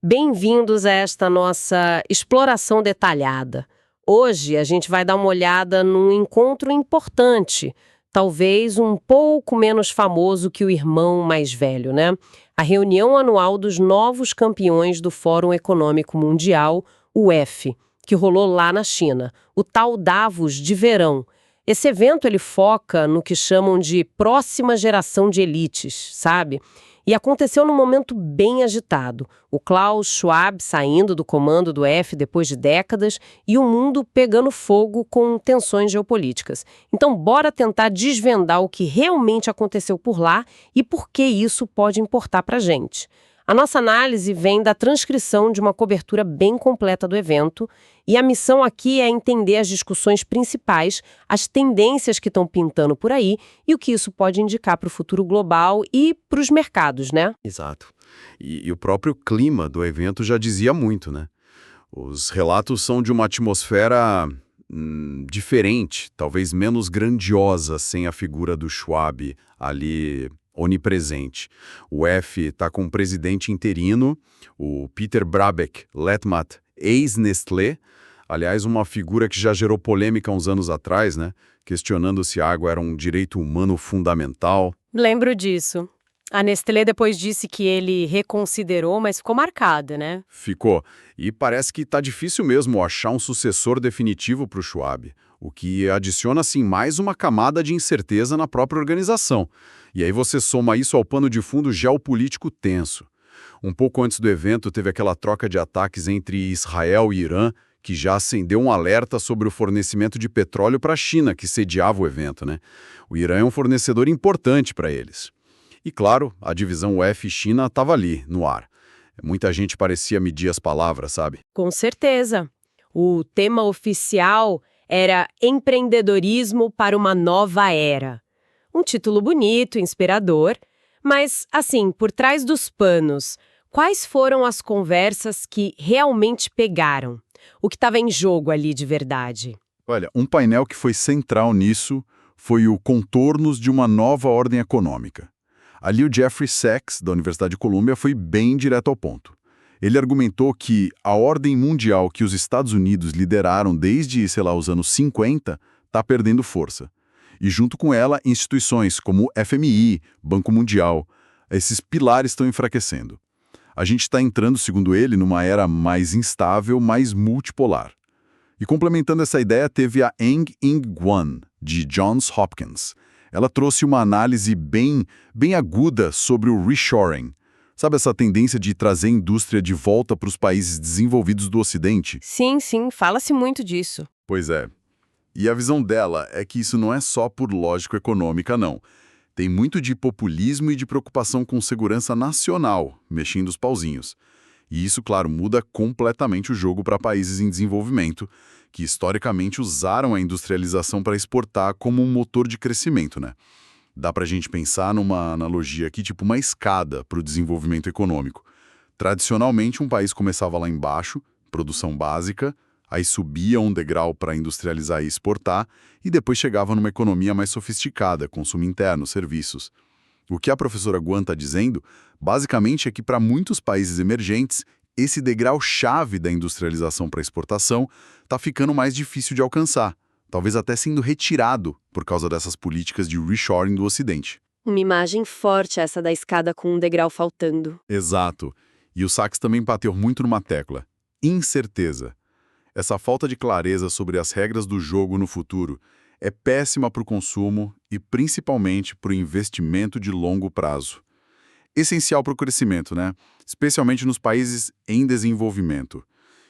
Bem-vindos a esta nossa exploração detalhada. Hoje a gente vai dar uma olhada num encontro importante, talvez um pouco menos famoso que o irmão mais velho, né? A reunião anual dos novos campeões do Fórum Econômico Mundial, o F, que rolou lá na China, o tal Davos de verão. Esse evento ele foca no que chamam de próxima geração de elites, sabe? E aconteceu num momento bem agitado. O Klaus Schwab saindo do comando do F depois de décadas e o mundo pegando fogo com tensões geopolíticas. Então, bora tentar desvendar o que realmente aconteceu por lá e por que isso pode importar pra gente. A nossa análise vem da transcrição de uma cobertura bem completa do evento e a missão aqui é entender as discussões principais, as tendências que estão pintando por aí e o que isso pode indicar para o futuro global e para os mercados, né? Exato. E o próprio clima do evento já dizia muito, né? Os relatos são de uma atmosfera diferente, talvez menos grandiosa sem a figura do Schwab ali onipresente. O F está com um presidente interino, o Peter Brabeck-Letmathe, ex-Nestlé, aliás, uma figura que já gerou polêmica uns anos atrás, né? Questionando se a água era um direito humano fundamental. Lembro disso. A Nestlé depois disse que ele reconsiderou, mas ficou marcada, né? Ficou. E parece que está difícil mesmo achar um sucessor definitivo para o Schwab, o que adiciona, assim, mais uma camada de incerteza na própria organização. E aí você soma isso ao pano de fundo geopolítico tenso. Um pouco antes do evento, teve aquela troca de ataques entre Israel e Irã, que já acendeu um alerta sobre o fornecimento de petróleo para a China, que sediava o evento, né? O Irã é um fornecedor importante para eles. E claro, a divisão UF-China estava ali, no ar. Muita gente parecia medir as palavras, sabe? Com certeza. O tema oficial era Empreendedorismo para uma Nova Era. Um título bonito, inspirador, mas, assim, por trás dos panos, quais foram as conversas que realmente pegaram? O que estava em jogo ali de verdade? Olha, um painel que foi central nisso foi o Contornos de uma Nova Ordem Econômica. Ali o Jeffrey Sachs, da Universidade de Colômbia, foi bem direto ao ponto. Ele argumentou que a ordem mundial que os Estados Unidos lideraram desde, sei lá, os anos 50, está perdendo força. E junto com ela, instituições como o FMI, Banco Mundial, esses pilares estão enfraquecendo. A gente está entrando, segundo ele, numa era mais instável, mais multipolar. E complementando essa ideia, teve a Eng-Ing Guan, de Johns Hopkins. Ela trouxe uma análise bem aguda sobre o reshoring. Sabe essa tendência de trazer indústria de volta para os países desenvolvidos do Ocidente? Sim, fala-se muito disso. Pois é. E a visão dela é que isso não é só por lógica econômica, não. Tem muito de populismo e de preocupação com segurança nacional, mexendo os pauzinhos. E isso, claro, muda completamente o jogo para países em desenvolvimento, que historicamente usaram a industrialização para exportar como um motor de crescimento, né? Dá para a gente pensar numa analogia aqui, tipo uma escada para o desenvolvimento econômico. Tradicionalmente, um país começava lá embaixo, produção básica, aí subia um degrau para industrializar e exportar, e depois chegava numa economia mais sofisticada, consumo interno, serviços. O que a professora Guan está dizendo, basicamente, é que para muitos países emergentes, esse degrau-chave da industrialização para exportação está ficando mais difícil de alcançar, talvez até sendo retirado por causa dessas políticas de reshoring do Ocidente. Uma imagem forte essa da escada com um degrau faltando. Exato. E o Sachs também bateu muito numa tecla. Incerteza. Essa falta de clareza sobre as regras do jogo no futuro é péssima para o consumo e principalmente para o investimento de longo prazo. Essencial para o crescimento, né? Especialmente nos países em desenvolvimento.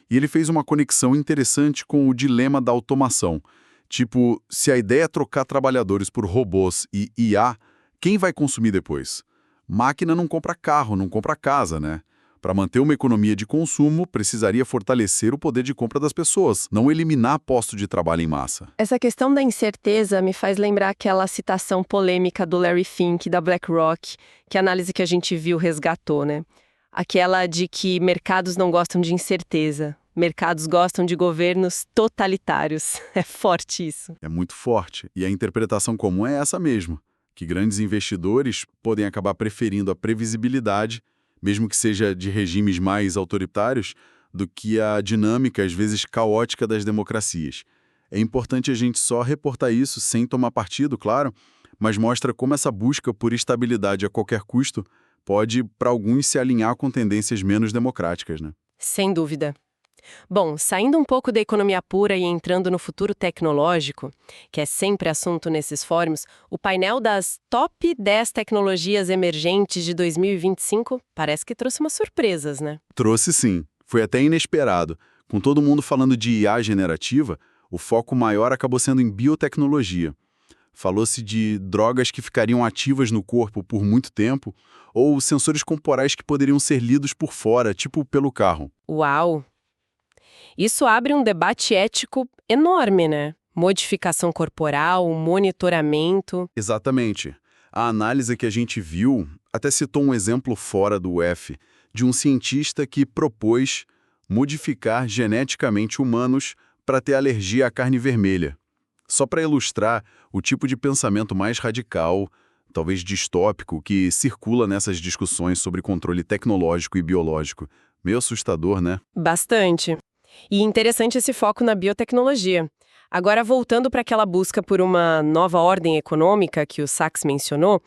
E ele fez uma conexão interessante com o dilema da automação. Tipo, se a ideia é trocar trabalhadores por robôs e IA, quem vai consumir depois? Máquina não compra carro, não compra casa, né? Para manter uma economia de consumo, precisaria fortalecer o poder de compra das pessoas, não eliminar posto de trabalho em massa. Essa questão da incerteza me faz lembrar aquela citação polêmica do Larry Fink, da BlackRock, que a análise que a gente viu resgatou, né? Aquela de que mercados não gostam de incerteza, mercados gostam de governos totalitários. É forte isso. É muito forte, e a interpretação comum é essa mesmo, que grandes investidores podem acabar preferindo a previsibilidade mesmo que seja de regimes mais autoritários, do que a dinâmica, às vezes caótica, das democracias. É importante a gente só reportar isso sem tomar partido, claro, mas mostra como essa busca por estabilidade a qualquer custo pode, para alguns, se alinhar com tendências menos democráticas, né? Sem dúvida. Bom, saindo um pouco da economia pura e entrando no futuro tecnológico, que é sempre assunto nesses fóruns, o painel das Top 10 tecnologias emergentes de 2025 parece que trouxe umas surpresas, né? Trouxe sim. Foi até inesperado. Com todo mundo falando de IA generativa, o foco maior acabou sendo em biotecnologia. Falou-se de drogas que ficariam ativas no corpo por muito tempo, ou sensores corporais que poderiam ser lidos por fora, tipo pelo carro. Uau! Isso abre um debate ético enorme, né? Modificação corporal, monitoramento. Exatamente. A análise que a gente viu até citou um exemplo fora do UF, de um cientista que propôs modificar geneticamente humanos para ter alergia à carne vermelha. Só para ilustrar o tipo de pensamento mais radical, talvez distópico, que circula nessas discussões sobre controle tecnológico e biológico. Meio assustador, né? Bastante. E interessante esse foco na biotecnologia. Agora, voltando para aquela busca por uma nova ordem econômica que o Sachs mencionou,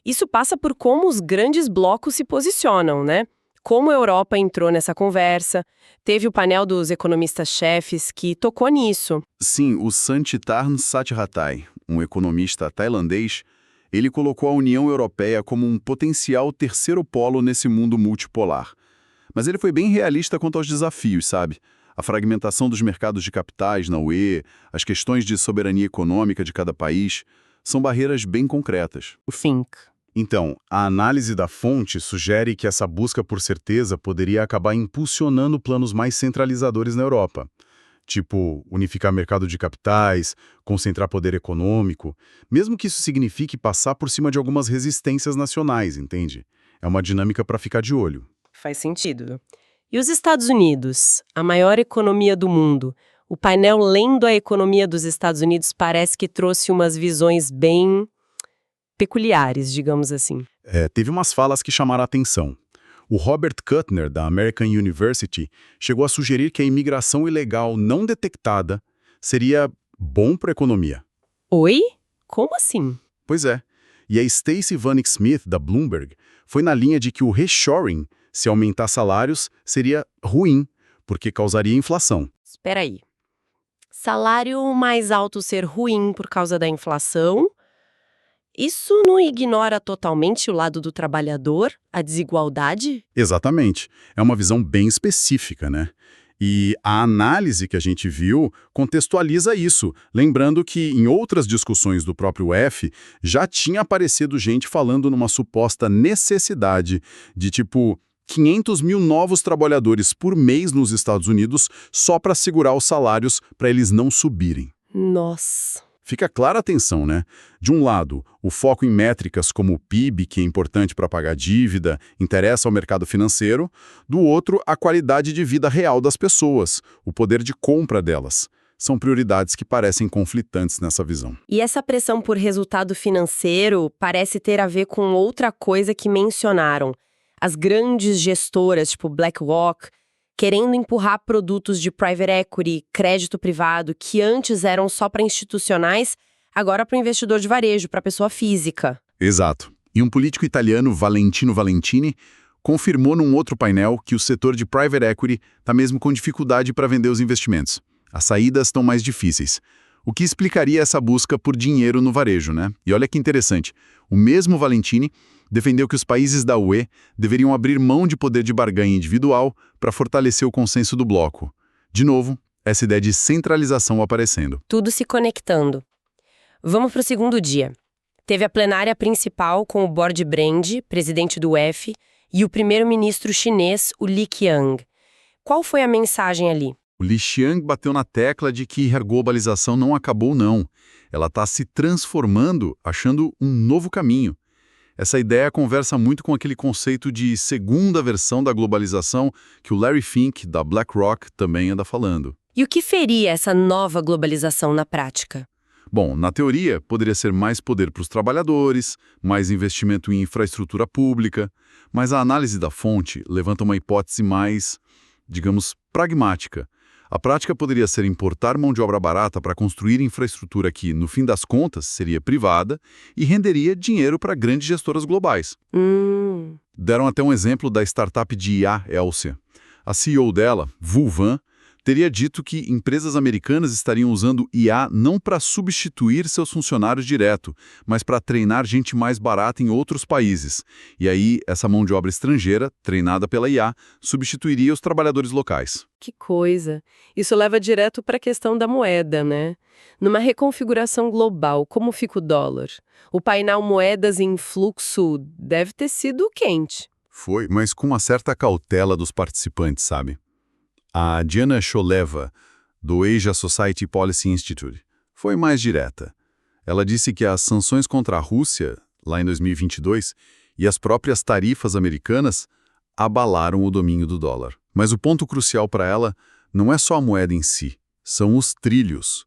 isso passa por como os grandes blocos se posicionam, né? Como a Europa entrou nessa conversa, teve o painel dos economistas-chefes que tocou nisso. Sim, o Sanchitarn Sathirathai, um economista tailandês, ele colocou a União Europeia como um potencial terceiro polo nesse mundo multipolar. Mas ele foi bem realista quanto aos desafios, sabe? A fragmentação dos mercados de capitais na UE, as questões de soberania econômica de cada país, são barreiras bem concretas. O Think. Então, a análise da fonte sugere que essa busca por certeza poderia acabar impulsionando planos mais centralizadores na Europa. Tipo, unificar mercado de capitais, concentrar poder econômico, mesmo que isso signifique passar por cima de algumas resistências nacionais, entende? É uma dinâmica para ficar de olho. Faz sentido. E os Estados Unidos, a maior economia do mundo? O painel Lendo a Economia dos Estados Unidos parece que trouxe umas visões bem peculiares, digamos assim. Teve umas falas que chamaram a atenção. O Robert Kuttner, da American University, chegou a sugerir que a imigração ilegal não detectada seria bom para a economia. Oi? Como assim? Pois é. E a Stacey Vanek Smith, da Bloomberg, foi na linha de que o reshoring, se aumentar salários, seria ruim, porque causaria inflação. Espera aí. Salário mais alto ser ruim por causa da inflação? Isso não ignora totalmente o lado do trabalhador, a desigualdade? Exatamente. É uma visão bem específica, né? E a análise que a gente viu contextualiza isso, lembrando que em outras discussões do próprio UF já tinha aparecido gente falando numa suposta necessidade de, tipo, 500 mil novos trabalhadores por mês nos Estados Unidos só para segurar os salários para eles não subirem. Nossa. Fica clara a tensão, né? De um lado, o foco em métricas como o PIB, que é importante para pagar dívida, interessa ao mercado financeiro. Do outro, a qualidade de vida real das pessoas, o poder de compra delas. São prioridades que parecem conflitantes nessa visão. E essa pressão por resultado financeiro parece ter a ver com outra coisa que mencionaram. As grandes gestoras, tipo BlackRock, querendo empurrar produtos de private equity, crédito privado, que antes eram só para institucionais, agora para o investidor de varejo, para a pessoa física. Exato. E um político italiano, Valentino Valentini, confirmou num outro painel que o setor de private equity está mesmo com dificuldade para vender os investimentos. As saídas estão mais difíceis. O que explicaria essa busca por dinheiro no varejo, né? E olha que interessante, o mesmo Valentini defendeu que os países da UE deveriam abrir mão de poder de barganha individual para fortalecer o consenso do bloco. De novo, essa ideia de centralização aparecendo. Tudo se conectando. Vamos para o segundo dia. Teve a plenária principal com o Board Brand, presidente do UF, e o primeiro-ministro chinês, o Li Qiang. Qual foi a mensagem ali? O Li Qiang bateu na tecla de que a globalização não acabou, não. Ela está se transformando, achando um novo caminho. Essa ideia conversa muito com aquele conceito de segunda versão da globalização que o Larry Fink, da BlackRock, também anda falando. E o que feria essa nova globalização na prática? Bom, na teoria, poderia ser mais poder para os trabalhadores, mais investimento em infraestrutura pública, mas a análise da fonte levanta uma hipótese mais, digamos, pragmática. A prática poderia ser importar mão de obra barata para construir infraestrutura que, no fim das contas, seria privada e renderia dinheiro para grandes gestoras globais. Deram até um exemplo da startup de IA, Elcia. A CEO dela, Vu Van, teria dito que empresas americanas estariam usando IA não para substituir seus funcionários direto, mas para treinar gente mais barata em outros países. E aí, essa mão de obra estrangeira, treinada pela IA, substituiria os trabalhadores locais. Que coisa! Isso leva direto para a questão da moeda, né? Numa reconfiguração global, como fica o dólar? O painel moedas em fluxo deve ter sido quente. Foi, mas com uma certa cautela dos participantes, sabe? A Diana Sholeva, do Asia Society Policy Institute, foi mais direta. Ela disse que as sanções contra a Rússia, lá em 2022, e as próprias tarifas americanas abalaram o domínio do dólar. Mas o ponto crucial para ela não é só a moeda em si, são os trilhos,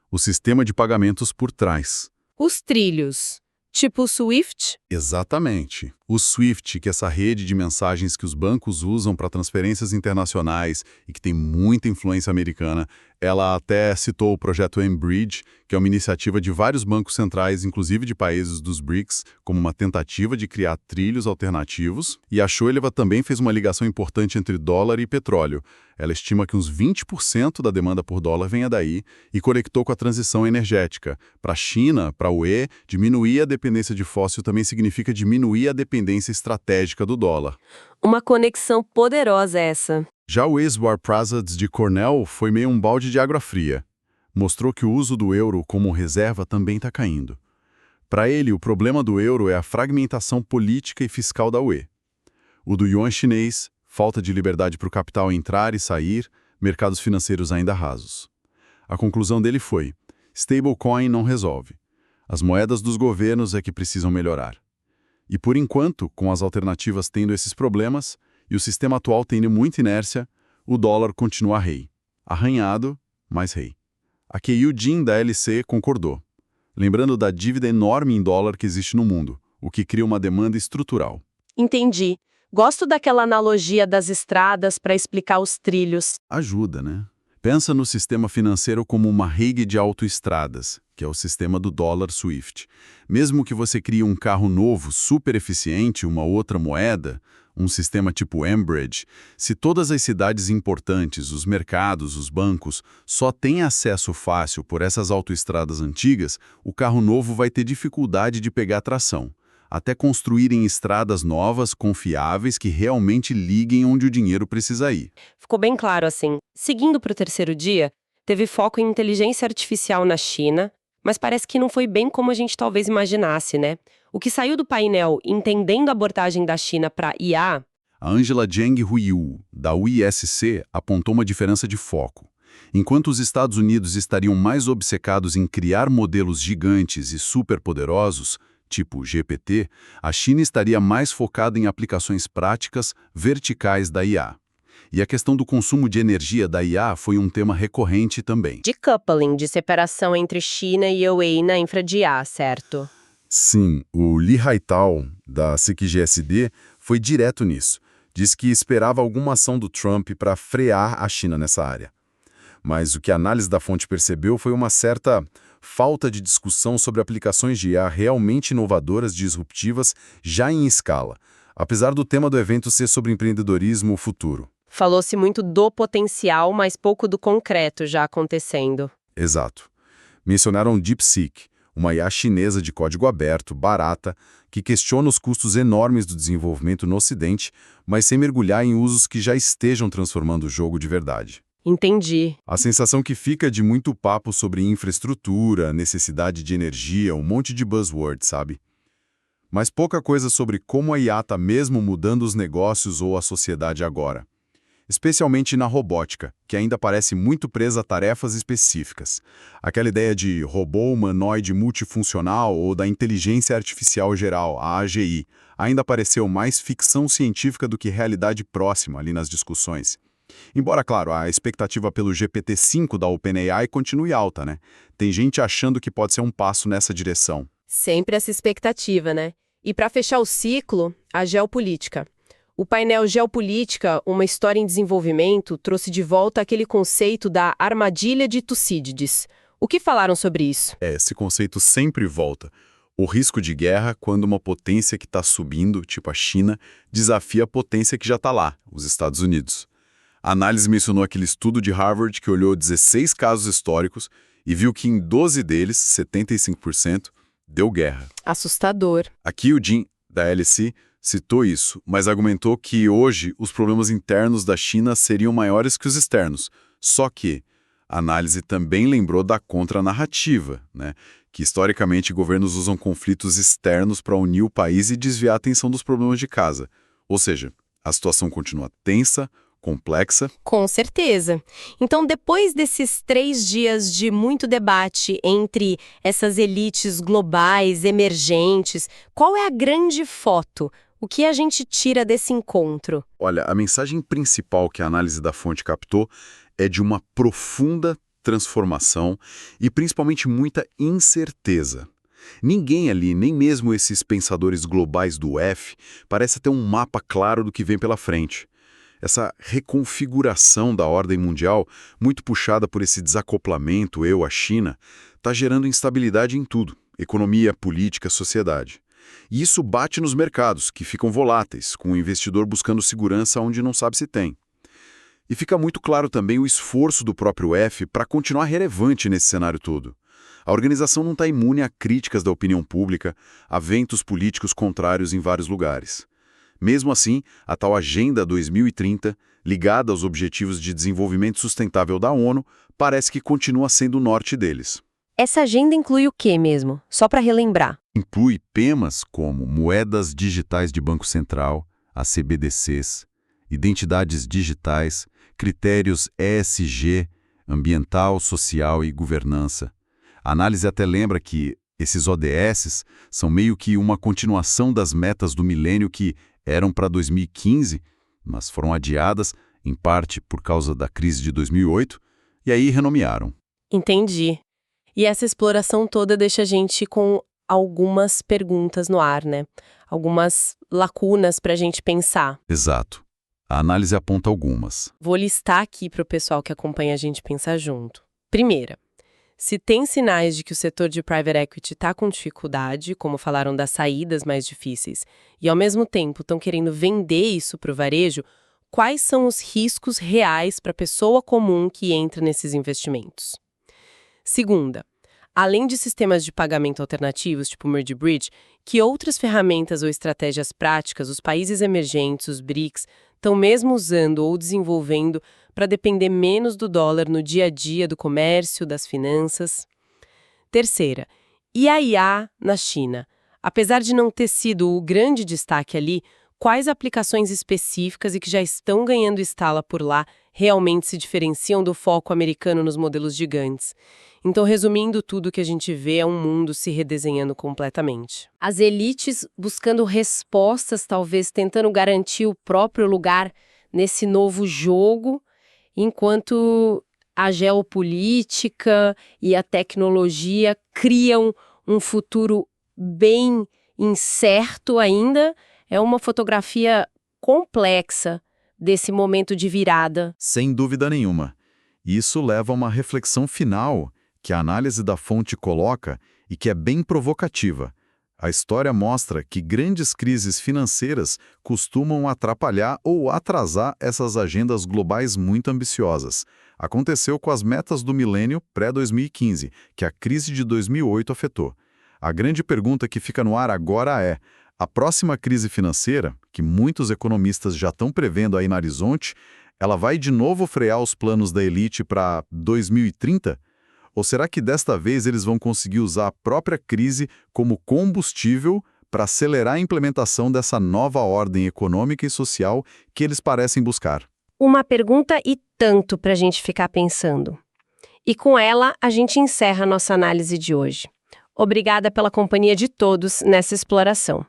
o sistema de pagamentos por trás. Os trilhos, tipo o SWIFT? Exatamente. O SWIFT, que é essa rede de mensagens que os bancos usam para transferências internacionais e que tem muita influência americana, ela até citou o projeto mBridge, que é uma iniciativa de vários bancos centrais, inclusive de países dos BRICS, como uma tentativa de criar trilhos alternativos. E a Sholeva também fez uma ligação importante entre dólar e petróleo. Ela estima que uns 20% da demanda por dólar venha daí e conectou com a transição energética. Para a China, para a UE, diminuir a dependência de fóssil também significa diminuir a dependência estratégica do dólar. Uma conexão poderosa essa. Já o ex-War Prasad de Cornell foi meio um balde de água fria. Mostrou que o uso do euro como reserva também está caindo. Para ele, o problema do euro é a fragmentação política e fiscal da UE. O do yuan chinês, falta de liberdade para o capital entrar e sair, mercados financeiros ainda rasos. A conclusão dele foi: stablecoin não resolve. As moedas dos governos é que precisam melhorar. E por enquanto, com as alternativas tendo esses problemas e o sistema atual tendo muita inércia, o dólar continua rei. Arranhado, mas rei. A Keiyu Jin da LC concordou, lembrando da dívida enorme em dólar que existe no mundo, o que cria uma demanda estrutural. Entendi. Gosto daquela analogia das estradas para explicar os trilhos. Ajuda, né? Pensa no sistema financeiro como uma rede de autoestradas, que é o sistema do dólar SWIFT. Mesmo que você crie um carro novo, super eficiente, uma outra moeda, um sistema tipo mBridge, se todas as cidades importantes, os mercados, os bancos, só têm acesso fácil por essas autoestradas antigas, o carro novo vai ter dificuldade de pegar tração, até construírem estradas novas, confiáveis, que realmente liguem onde o dinheiro precisa ir. Ficou bem claro assim. Seguindo para o terceiro dia, teve foco em inteligência artificial na China, mas parece que não foi bem como a gente talvez imaginasse, né? O que saiu do painel entendendo a abordagem da China para IA... A Angela Zheng Huiyu, da UISC, apontou uma diferença de foco. Enquanto os Estados Unidos estariam mais obcecados em criar modelos gigantes e superpoderosos, tipo GPT, a China estaria mais focada em aplicações práticas, verticais da IA. E a questão do consumo de energia da IA foi um tema recorrente também. Decoupling, de separação entre China e UE na infra de IA, certo? Sim, o Li Haitao, da SICGSD, foi direto nisso. Diz que esperava alguma ação do Trump para frear a China nessa área. Mas o que a análise da fonte percebeu foi uma certa falta de discussão sobre aplicações de IA realmente inovadoras, disruptivas, já em escala, apesar do tema do evento ser sobre empreendedorismo futuro. Falou-se muito do potencial, mas pouco do concreto já acontecendo. Exato. Mencionaram DeepSeek, uma IA chinesa de código aberto, barata, que questiona os custos enormes do desenvolvimento no Ocidente, mas sem mergulhar em usos que já estejam transformando o jogo de verdade. Entendi. A sensação que fica de muito papo sobre infraestrutura, necessidade de energia, um monte de buzzword, sabe? Mas pouca coisa sobre como a IA está mesmo mudando os negócios ou a sociedade agora. Especialmente na robótica, que ainda parece muito presa a tarefas específicas. Aquela ideia de robô humanoide multifuncional ou da inteligência artificial geral, a AGI, ainda pareceu mais ficção científica do que realidade próxima ali nas discussões. Embora, claro, a expectativa pelo GPT-5 da OpenAI continue alta, né? Tem gente achando que pode ser um passo nessa direção. Sempre essa expectativa, né? E para fechar o ciclo, a geopolítica. O painel Geopolítica, uma história em desenvolvimento, trouxe de volta aquele conceito da armadilha de Tucídides. O que falaram sobre isso? Esse conceito sempre volta. O risco de guerra quando uma potência que está subindo, tipo a China, desafia a potência que já está lá, os Estados Unidos. A análise mencionou aquele estudo de Harvard que olhou 16 casos históricos e viu que em 12 deles, 75%, deu guerra. Assustador. Aqui o Jim, da LSE, citou isso, mas argumentou que hoje os problemas internos da China seriam maiores que os externos. Só que a análise também lembrou da contranarrativa, né? Que historicamente governos usam conflitos externos para unir o país e desviar a atenção dos problemas de casa. Ou seja, a situação continua tensa, complexa. Com certeza. Então, depois desses 3 dias de muito debate entre essas elites globais, emergentes, qual é a grande foto? O que a gente tira desse encontro? Olha, a mensagem principal que a análise da fonte captou é de uma profunda transformação e principalmente muita incerteza. Ninguém ali, nem mesmo esses pensadores globais do F, parece ter um mapa claro do que vem pela frente. Essa reconfiguração da ordem mundial, muito puxada por esse desacoplamento a China, está gerando instabilidade em tudo, economia, política, sociedade. E isso bate nos mercados, que ficam voláteis, com o investidor buscando segurança onde não sabe se tem. E fica muito claro também o esforço do próprio F para continuar relevante nesse cenário todo. A organização não está imune a críticas da opinião pública, a ventos políticos contrários em vários lugares. Mesmo assim, a tal Agenda 2030, ligada aos Objetivos de Desenvolvimento Sustentável da ONU, parece que continua sendo o norte deles. Essa agenda inclui o quê mesmo? Só para relembrar. Inclui temas como moedas digitais de Banco Central, as CBDCs, identidades digitais, critérios ESG, ambiental, social e governança. A análise até lembra que esses ODS são meio que uma continuação das metas do milênio que eram para 2015, mas foram adiadas, em parte por causa da crise de 2008, e aí renomearam. Entendi. E essa exploração toda deixa a gente com algumas perguntas no ar, né? Algumas lacunas para a gente pensar. Exato. A análise aponta algumas. Vou listar aqui para o pessoal que acompanha a gente pensar junto. Primeira, se tem sinais de que o setor de private equity está com dificuldade, como falaram das saídas mais difíceis, e ao mesmo tempo estão querendo vender isso para o varejo, quais são os riscos reais para a pessoa comum que entra nesses investimentos? Segunda, além de sistemas de pagamento alternativos, tipo Merge Bridge, que outras ferramentas ou estratégias práticas os países emergentes, os BRICS, estão mesmo usando ou desenvolvendo para depender menos do dólar no dia a dia do comércio, das finanças? Terceira, e a IA na China? Apesar de não ter sido o grande destaque ali, quais aplicações específicas e que já estão ganhando escala por lá realmente se diferenciam do foco americano nos modelos gigantes? Então, resumindo, tudo que a gente vê é um mundo se redesenhando completamente. As elites buscando respostas, talvez tentando garantir o próprio lugar nesse novo jogo, enquanto a geopolítica e a tecnologia criam um futuro bem incerto ainda. É uma fotografia complexa desse momento de virada. Sem dúvida nenhuma. Isso leva a uma reflexão final que a análise da fonte coloca e que é bem provocativa. A história mostra que grandes crises financeiras costumam atrapalhar ou atrasar essas agendas globais muito ambiciosas. Aconteceu com as metas do milênio pré-2015, que a crise de 2008 afetou. A grande pergunta que fica no ar agora é: a próxima crise financeira, que muitos economistas já estão prevendo aí no horizonte, ela vai de novo frear os planos da elite para 2030? Ou será que desta vez eles vão conseguir usar a própria crise como combustível para acelerar a implementação dessa nova ordem econômica e social que eles parecem buscar? Uma pergunta e tanto para a gente ficar pensando. E com ela, a gente encerra a nossa análise de hoje. Obrigada pela companhia de todos nessa exploração.